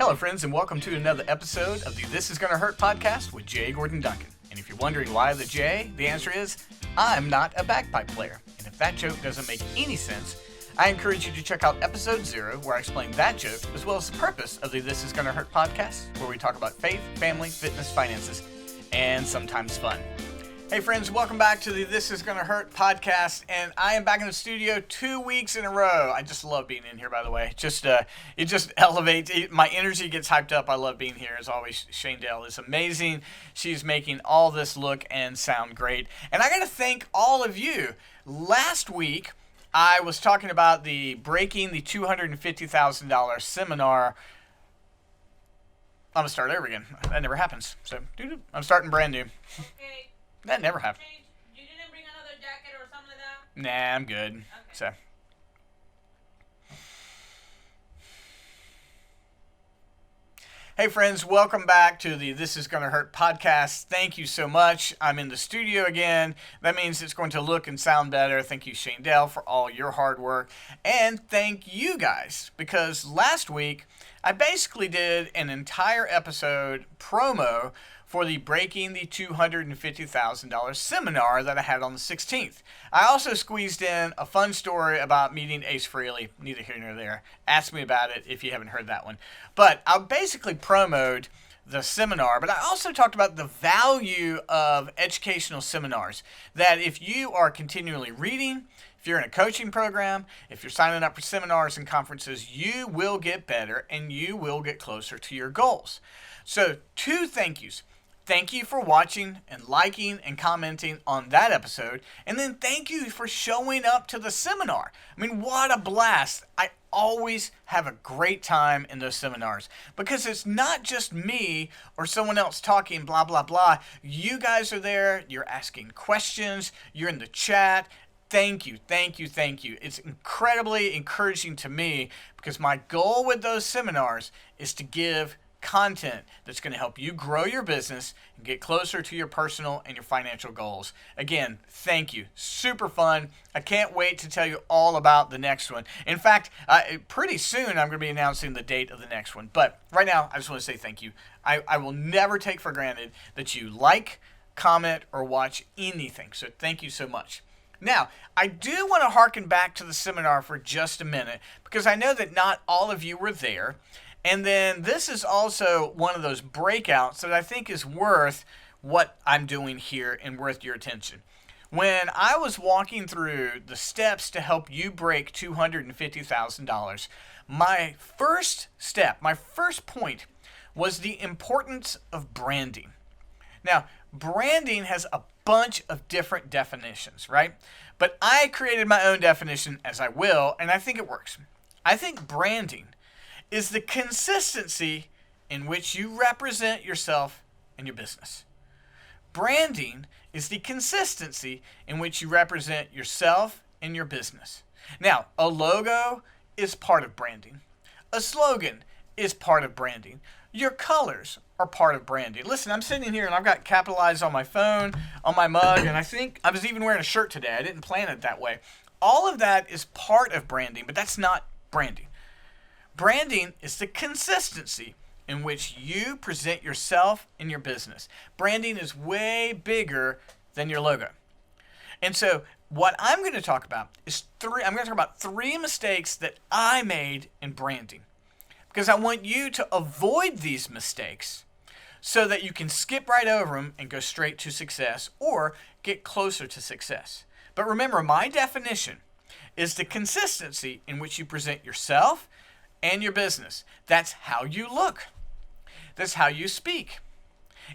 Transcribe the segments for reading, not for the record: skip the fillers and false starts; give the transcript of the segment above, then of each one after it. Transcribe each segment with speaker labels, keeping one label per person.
Speaker 1: Hello, friends, and welcome to another episode of the This Is Gonna Hurt podcast with Jay Gordon Duncan. And if you're wondering why the J, the answer is, I'm not a bagpipe player. And if that joke doesn't make any sense, I encourage you to check out episode 0, where I explain that joke, as well as the purpose of the This Is Gonna Hurt podcast, where we talk about faith, family, fitness, finances, and sometimes fun. Hey friends, welcome back to the This Is Gonna Hurt podcast, and I am back in the studio 2 weeks in a row. I just love being in here, by the way. It just elevates, my energy gets hyped up. I love being here. As always, Shane Dale is amazing. She's making all this look and sound great. And I gotta thank all of you. Last week, I was talking about the breaking the $250,000 seminar. I'm gonna start over again. That never happens. So, I'm starting brand new.
Speaker 2: Okay.
Speaker 1: That never happened.
Speaker 2: You didn't bring another jacket or something like that?
Speaker 1: Nah, I'm good.
Speaker 2: Okay.
Speaker 1: So. Hey friends, welcome back to the This Is Gonna Hurt podcast. Thank you so much. I'm in the studio again. That means it's going to look and sound better. Thank you, Shane Dell, for all your hard work. And thank you guys, because last week I basically did an entire episode promo for the Breaking the $250,000 seminar that I had on the 16th. I also squeezed in a fun story about meeting Ace Frehley, neither here nor there. Ask me about it if you haven't heard that one. But I basically promoted the seminar, but I also talked about the value of educational seminars, that if you are continually reading, if you're in a coaching program, if you're signing up for seminars and conferences, you will get better and you will get closer to your goals. So 2 thank yous. Thank you for watching and liking and commenting on that episode. And then thank you for showing up to the seminar. I mean, what a blast. I always have a great time in those seminars because it's not just me or someone else talking blah, blah, blah. You guys are there. You're asking questions. You're in the chat. Thank you, thank you, thank you. It's incredibly encouraging to me because my goal with those seminars is to give content that's going to help you grow your business and get closer to your personal and your financial goals. Again, thank you. Super fun. I can't wait to tell you all about the next one. In fact, pretty soon I'm going to be announcing the date of the next one. But right now, I just want to say thank you. I will never take for granted that you like, comment, or watch anything. So thank you so much. Now, I do want to harken back to the seminar for just a minute because I know that not all of you were there. And then this is also one of those breakouts that I think is worth what I'm doing here and worth your attention. When I was walking through the steps to help you break $250,000, my first step, my first point was the importance of branding. Now, branding has a bunch of different definitions, right? But I created my own definition, as I will, and I think it works. I think branding is the consistency in which you represent yourself and your business. Branding is the consistency in which you represent yourself and your business. Now, a logo is part of branding. A slogan is part of branding. Your colors are part of branding. Listen, I'm sitting here and I've got capitalized on my phone, on my mug, and I think I was even wearing a shirt today. I didn't plan it that way. All of that is part of branding, but that's not branding. Branding is the consistency in which you present yourself and your business. Branding is way bigger than your logo. And so what I'm going to talk about is I'm going to talk about 3 mistakes that I made in branding, because I want you to avoid these mistakes so that you can skip right over them and go straight to success or get closer to success. But remember, my definition is the consistency in which you present yourself and your business. That's how you look. That's how you speak.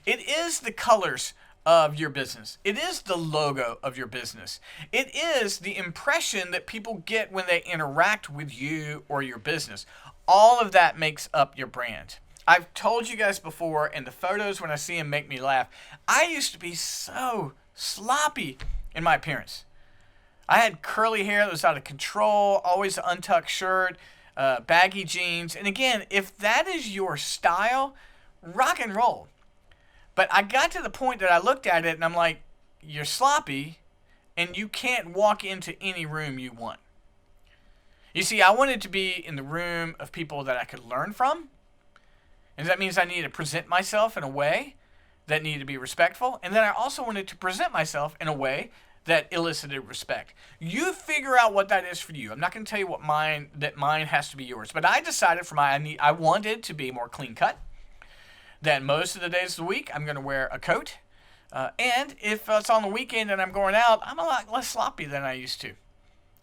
Speaker 1: It is the colors of your business. It is the logo of your business. It is the impression that people get when they interact with you or your business. All of that makes up your brand. I've told you guys before, and the photos when I see them make me laugh. I used to be so sloppy in my appearance. I had curly hair that was out of control, always an untucked shirt, baggy jeans. And again, if that is your style, rock and roll. But I got to the point that I looked at it and I'm like, you're sloppy and you can't walk into any room you want. You see, I wanted to be in the room of people that I could learn from, And that means I needed to present myself in a way that needed to be respectful. And then I also wanted to present myself in a way that elicited respect. You figure out what that is for you. I'm not going to tell you what mine has to be yours. But I decided for I wanted to be more clean cut. That most of the days of the week, I'm going to wear a coat. And if it's on the weekend and I'm going out, I'm a lot less sloppy than I used to.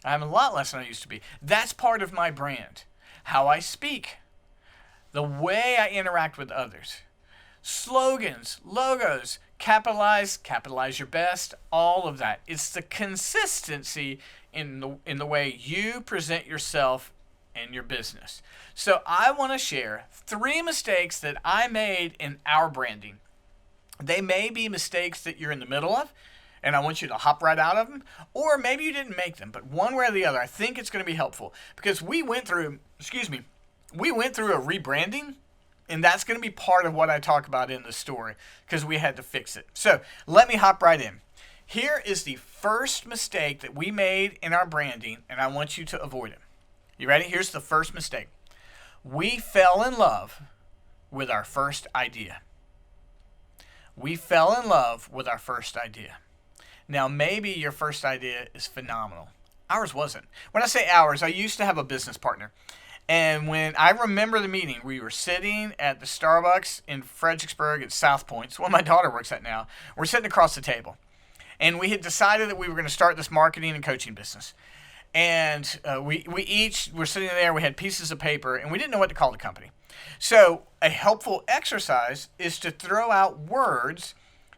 Speaker 1: I'm a lot less than I used to be. That's part of my brand. How I speak. The way I interact with others. Slogans, logos, capitalize your best, all of that. It's the consistency in the way you present yourself and your business. So I want to share 3 mistakes that I made in our branding. They may be mistakes that you're in the middle of, and I want you to hop right out of them, or maybe you didn't make them, but one way or the other, I think it's going to be helpful because we went through a rebranding, and that's going to be part of what I talk about in the story because we had to fix it. So let me hop right in. Here is the first mistake that we made in our branding, and I want you to avoid it. You ready? Here's the first mistake. We fell in love with our first idea. We fell in love with our first idea. Now, maybe your first idea is phenomenal. Ours wasn't. When I say ours, I used to have a business partner. And when I remember the meeting, we were sitting at the Starbucks in Fredericksburg at South Point. It's where my daughter works at now. We're sitting across the table. And we had decided that we were going to start this marketing and coaching business. And we each were sitting there. We had pieces of paper, and we didn't know what to call the company. So a helpful exercise is to throw out words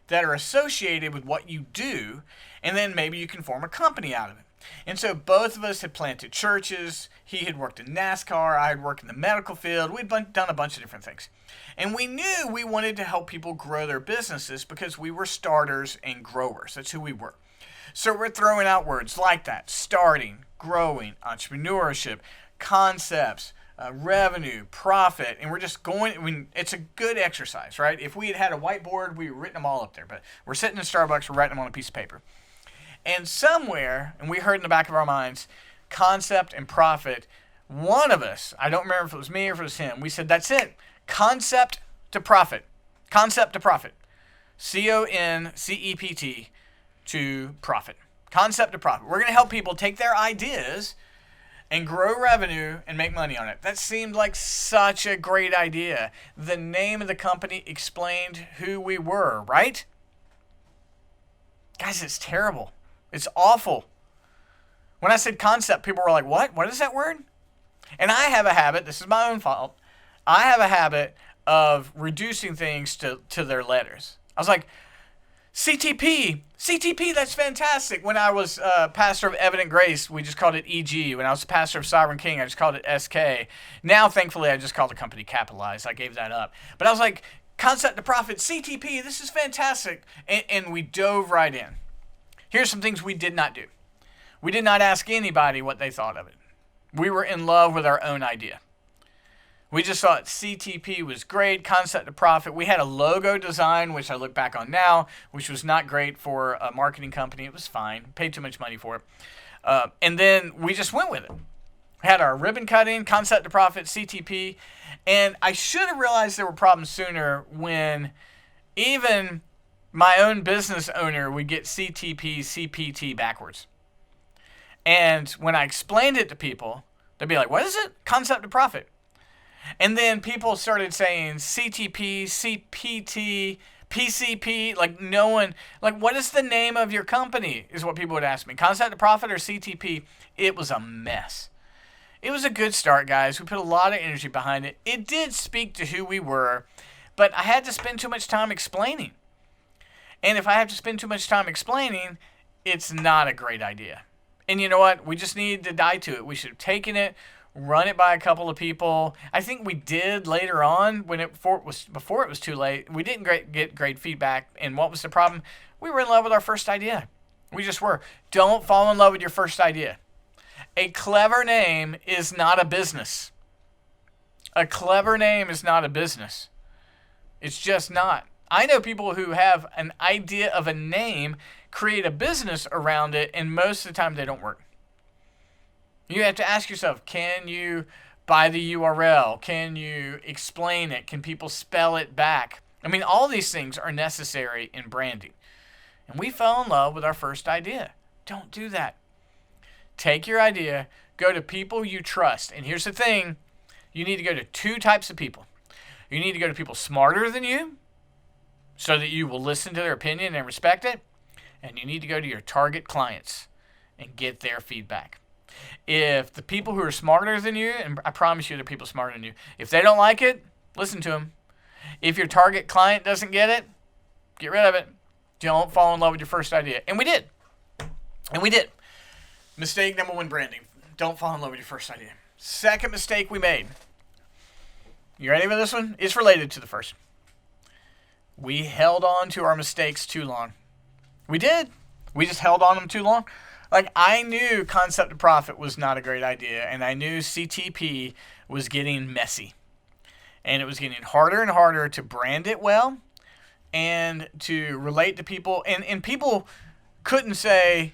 Speaker 1: that are associated with what you do, and then maybe you can form a company out of it. And so both of us had planted churches. He had worked in NASCAR. I had worked in the medical field. We'd done a bunch of different things. And we knew we wanted to help people grow their businesses because we were starters and growers. That's who we were. So we're throwing out words like that: starting, growing, entrepreneurship, concepts, revenue, profit, and we're just going. I mean, it's a good exercise, right? If we had a whiteboard, we would written them all up there. But we're sitting in Starbucks, we're writing them on a piece of paper. And somewhere, and we heard in the back of our minds, concept and profit, one of us, I don't remember if it was me or if it was him, we said, that's it. Concept to profit. Concept to profit. CONCEPT to profit. Concept to profit. We're going to help people take their ideas and grow revenue and make money on it. That seemed like such a great idea. The name of the company explained who we were, right? Guys, it's terrible. It's awful. When I said concept, people were like, what? What is that word? And I have a habit, this is my own fault, I have a habit of reducing things to their letters. I was like, CTP, that's fantastic. When I was pastor of Evident Grace, we just called it EG. When I was pastor of Sovereign King, I just called it SK. Now, thankfully, I just called the company Capitalize. I gave that up. But I was like, concept to profit, CTP, this is fantastic. And we dove right in. Here's some things we did not do. We did not ask anybody what they thought of it. We were in love with our own idea. We just thought CTP was great, concept to profit. We had a logo design, which I look back on now, which was not great for a marketing company. It was fine. Paid too much money for it. And then we just went with it. We had our ribbon cutting, concept to profit, CTP. And I should have realized there were problems sooner when even my own business owner would get CTP, CPT backwards. And when I explained it to people, they'd be like, what is it? Concept to profit. And then people started saying CTP, CPT, PCP, like no one, like what is the name of your company is what people would ask me. Concept to profit or CTP? It was a mess. It was a good start, guys. We put a lot of energy behind it. It did speak to who we were, but I had to spend too much time explaining. And if I have to spend too much time explaining, it's not a great idea. And you know what? We just need to die to it. We should have taken it, run it by a couple of people. I think we did later on before it was too late. We didn't get great feedback. And what was the problem? We were in love with our first idea. We just were. Don't fall in love with your first idea. A clever name is not a business. A clever name is not a business. It's just not. I know people who have an idea of a name, create a business around it, and most of the time they don't work. You have to ask yourself, can you by the URL? Can you explain it? Can people spell it back? I mean, all these things are necessary in branding. And we fell in love with our first idea. Don't do that. Take your idea, go to people you trust. And here's the thing, you need to go to two types of people. You need to go to people smarter than you so that you will listen to their opinion and respect it. And you need to go to your target clients and get their feedback. If the people who are smarter than you, and I promise you they're people smarter than you, if they don't like it, listen to them. If your target client doesn't get it, get rid of it. Don't fall in love with your first idea. And we did. And we did. Mistake number one, branding. Don't fall in love with your first idea. Second mistake we made. You ready for this one? It's related to the first. We held on to our mistakes too long. We did. We just held on them too long. Like, I knew concept to profit was not a great idea, and I knew CTP was getting messy. And it was getting harder and harder to brand it well and to relate to people. And people couldn't say,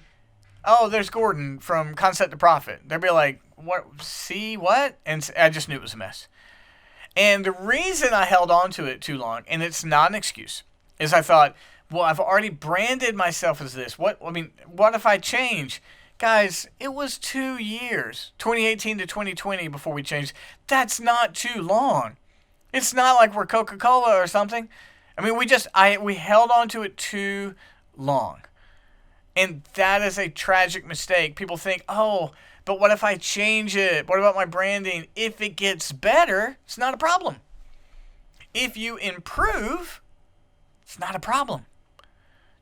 Speaker 1: oh, there's Gordon from Concept to Profit. They'd be like, what? See what? And I just knew it was a mess. And the reason I held on to it too long, and it's not an excuse, is I thought, well, I've already branded myself as this. What if I change? Guys, it was 2 years, 2018 to 2020 before we changed. That's not too long. It's not like we're Coca-Cola or something. I mean, we held on to it too long. And that is a tragic mistake. People think, oh, but what if I change it? What about my branding? If it gets better, it's not a problem. If you improve, it's not a problem.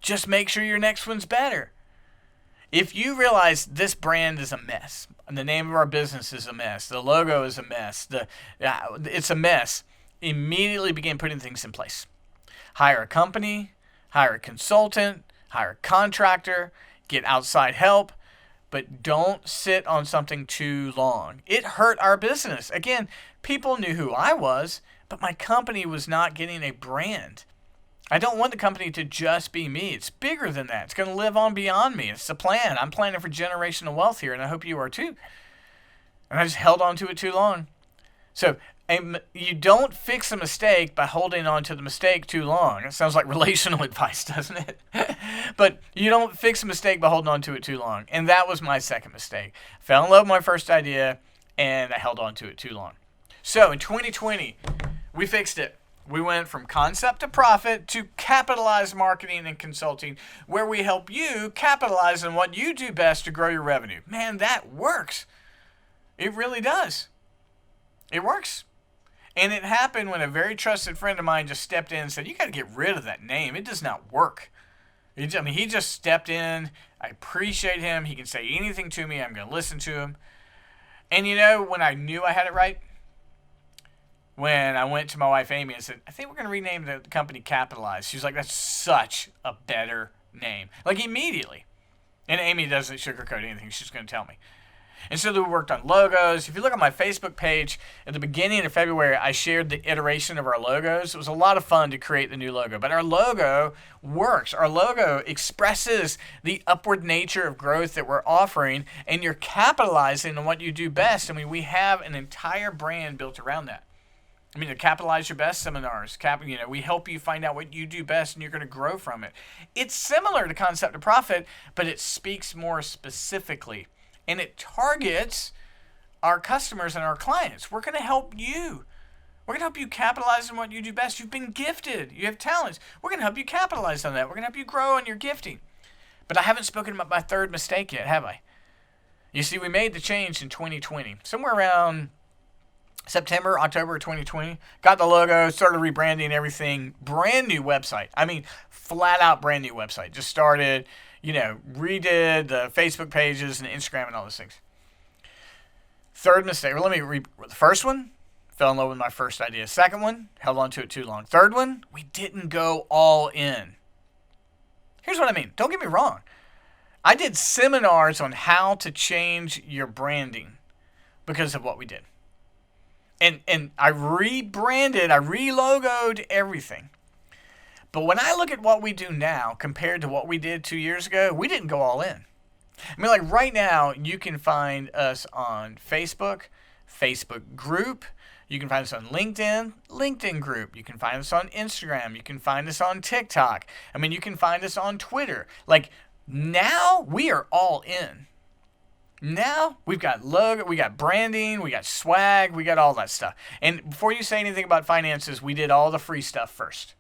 Speaker 1: Just make sure your next one's better. If you realize this brand is a mess, and the name of our business is a mess, the logo is a mess, it's a mess, immediately begin putting things in place. Hire a company, hire a consultant, hire a contractor, get outside help, but don't sit on something too long. It hurt our business. Again, people knew who I was, but my company was not getting a brand. I don't want the company to just be me. It's bigger than that. It's going to live on beyond me. It's the plan. I'm planning for generational wealth here, and I hope you are too. And I just held on to it too long. So you don't fix a mistake by holding on to the mistake too long. It sounds like relational advice, doesn't it? But you don't fix a mistake by holding on to it too long. And that was my second mistake. I fell in love with my first idea, and I held on to it too long. So in 2020, we fixed it. We went from concept to profit to capitalized marketing and consulting, where we help you capitalize on what you do best to grow your revenue. Man, that works. It really does. It works. And it happened when a very trusted friend of mine just stepped in and said, you got to get rid of that name. It does not work. He just stepped in. I appreciate him. He can say anything to me. I'm going to listen to him. And when I knew I had it right, when I went to my wife Amy and said, I think we're going to rename the company Capitalize. She was like, that's such a better name. Like, immediately. And Amy doesn't sugarcoat anything. She's going to tell me. And so we worked on logos. If you look at my Facebook page, at the beginning of February, I shared the iteration of our logos. It was a lot of fun to create the new logo. But our logo works. Our logo expresses the upward nature of growth that we're offering, and you're capitalizing on what you do best. I mean, we have an entire brand built around that. I mean, the Capitalize Your Best seminars. We help you find out what you do best, and you're going to grow from it. It's similar to Concept to Profit, but it speaks more specifically. And it targets our customers and our clients. We're going to help you. We're going to help you capitalize on what you do best. You've been gifted. You have talents. We're going to help you capitalize on that. We're going to help you grow on your gifting. But I haven't spoken about my third mistake yet, have I? You see, we made the change in 2020. Somewhere around September, October 2020. Got the logo, started rebranding everything. Brand new website. I mean, flat out brand new website. Just started, redid the Facebook pages and Instagram and all those things. Third mistake. Well, the first one, fell in love with my first idea. Second one, held on to it too long. Third one, we didn't go all in. Here's what I mean. Don't get me wrong. I did seminars on how to change your branding because of what we did. And I rebranded, I relogoed everything. But when I look at what we do now compared to what we did 2 years ago, we didn't go all in. I mean, like right now, you can find us on Facebook, Facebook group. You can find us on LinkedIn group. You can find us on Instagram. You can find us on TikTok. I mean, you can find us on Twitter. Like, now we are all in. Now we've got logo, we got branding, we got swag, we got all that stuff. And before you say anything about finances, we did all the free stuff first.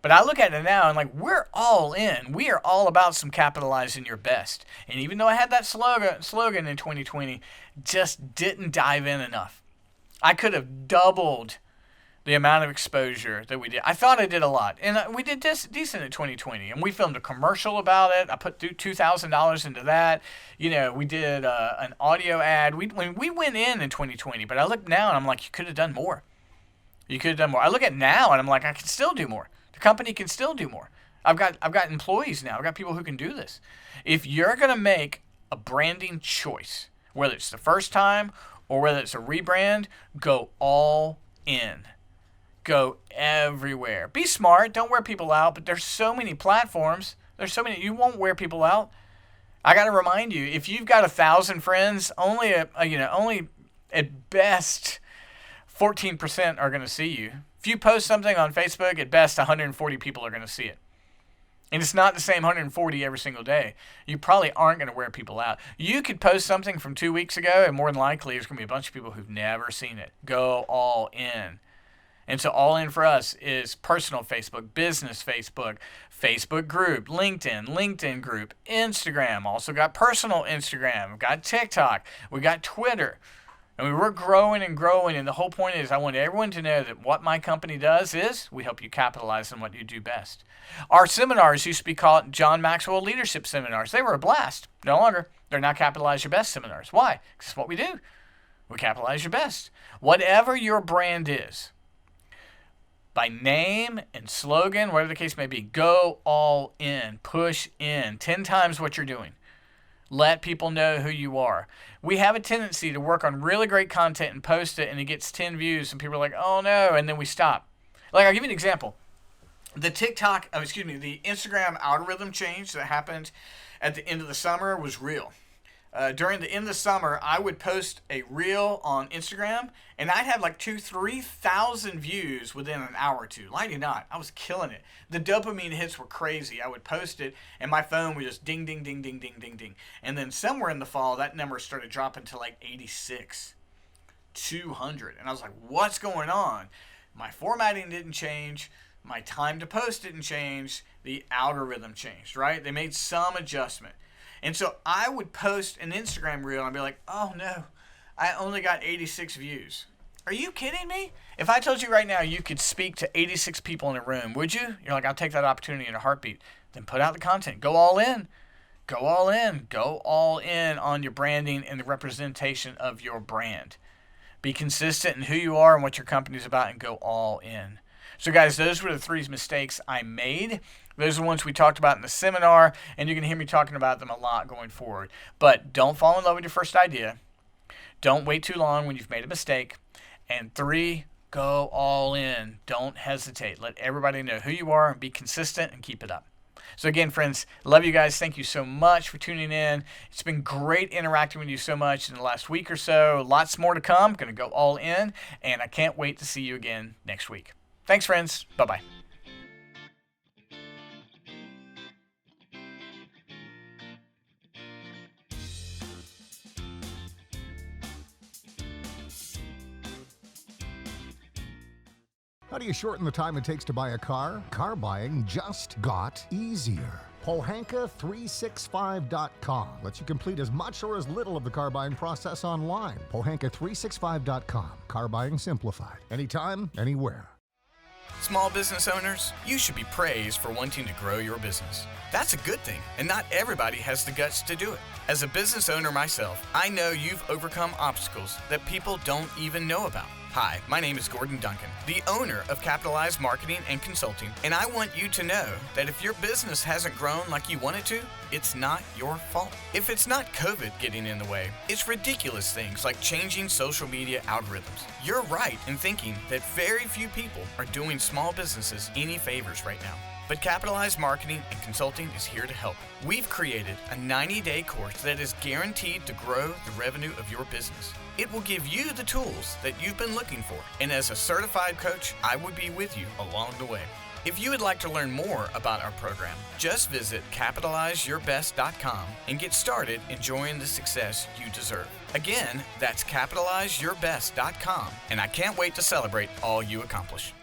Speaker 1: But I look at it now and like, we're all in. We are all about some capitalizing your best. And even though I had that slogan in 2020, just didn't dive in enough. I could have doubled the amount of exposure that we did. I thought I did a lot. And we did decent in 2020. And we filmed a commercial about it. I put $2,000 into that. You know, we did an audio ad. We went in 2020. But I look now and I'm like, you could have done more. You could have done more. I look at now and I'm like, I can still do more. The company can still do more. I've got employees now. I've got people who can do this. If you're going to make a branding choice, whether it's the first time or whether it's a rebrand, go all in. Go everywhere. Be smart. Don't wear people out. But there's so many platforms. There's so many. You won't wear people out. I got to remind you, if you've got 1,000 friends, only at best 14% are going to see you. If you post something on Facebook, at best 140 people are going to see it. And it's not the same 140 every single day. You probably aren't going to wear people out. You could post something from 2 weeks ago, and more than likely there's going to be a bunch of people who've never seen it. Go all in. And so all in for us is personal Facebook, business Facebook, Facebook group, LinkedIn group, Instagram. Also got personal Instagram. We've got TikTok. We got Twitter. And we're growing and growing. And the whole point is I want everyone to know that what my company does is we help you capitalize on what you do best. Our seminars used to be called John Maxwell Leadership Seminars. They were a blast. No longer. They're now Capitalize Your Best seminars. Why? Because it's what we do. We capitalize your best. Whatever your brand is, by name and slogan, whatever the case may be, go all in. Push in. 10 times what you're doing. Let people know who you are. We have a tendency to work on really great content and post it, and it gets 10 views, and people are like, oh no, and then we stop. Like, I'll give you an example. The Instagram algorithm change that happened at the end of the summer was real. During the end of the summer, I would post a reel on Instagram, and I'd have like 3,000 views within an hour or two. Lie to you not, I was killing it. The dopamine hits were crazy. I would post it, and my phone would just ding, ding, ding, ding, ding, ding, ding. And then somewhere in the fall, that number started dropping to like 86, 200. And I was like, what's going on? My formatting didn't change. My time to post didn't change. The algorithm changed, right? They made some adjustment. And so I would post an Instagram reel and I'd be like, oh no, I only got 86 views. Are you kidding me? If I told you right now you could speak to 86 people in a room, would you? You're like, I'll take that opportunity in a heartbeat. Then put out the content. Go all in. Go all in. Go all in on your branding and the representation of your brand. Be consistent in who you are and what your company's about, and go all in. So guys, those were the 3 mistakes I made. Those are the ones we talked about in the seminar, and you're going to hear me talking about them a lot going forward. But don't fall in love with your first idea. Don't wait too long when you've made a mistake. And 3, go all in. Don't hesitate. Let everybody know who you are and be consistent and keep it up. So again, friends, love you guys. Thank you so much for tuning in. It's been great interacting with you so much in the last week or so. Lots more to come. Going to go all in, and I can't wait to see you again next week. Thanks, friends. Bye-bye.
Speaker 3: How do you shorten the time it takes to buy a car? Car buying just got easier. Pohanka365.com lets you complete as much or as little of the car buying process online. Pohanka365.com. Car buying simplified. Anytime, anywhere.
Speaker 1: Small business owners, you should be praised for wanting to grow your business. That's a good thing, and not everybody has the guts to do it. As a business owner myself, I know you've overcome obstacles that people don't even know about. Hi, my name is Gordon Duncan, the owner of Capitalized Marketing and Consulting, and I want you to know that if your business hasn't grown like you want it to, it's not your fault. If it's not COVID getting in the way, it's ridiculous things like changing social media algorithms. You're right in thinking that very few people are doing small businesses any favors right now. But Capitalize Marketing and Consulting is here to help. We've created a 90-day course that is guaranteed to grow the revenue of your business. It will give you the tools that you've been looking for, and as a certified coach, I will be with you along the way. If you would like to learn more about our program, just visit CapitalizeYourBest.com and get started enjoying the success you deserve. Again, that's CapitalizeYourBest.com, and I can't wait to celebrate all you accomplish.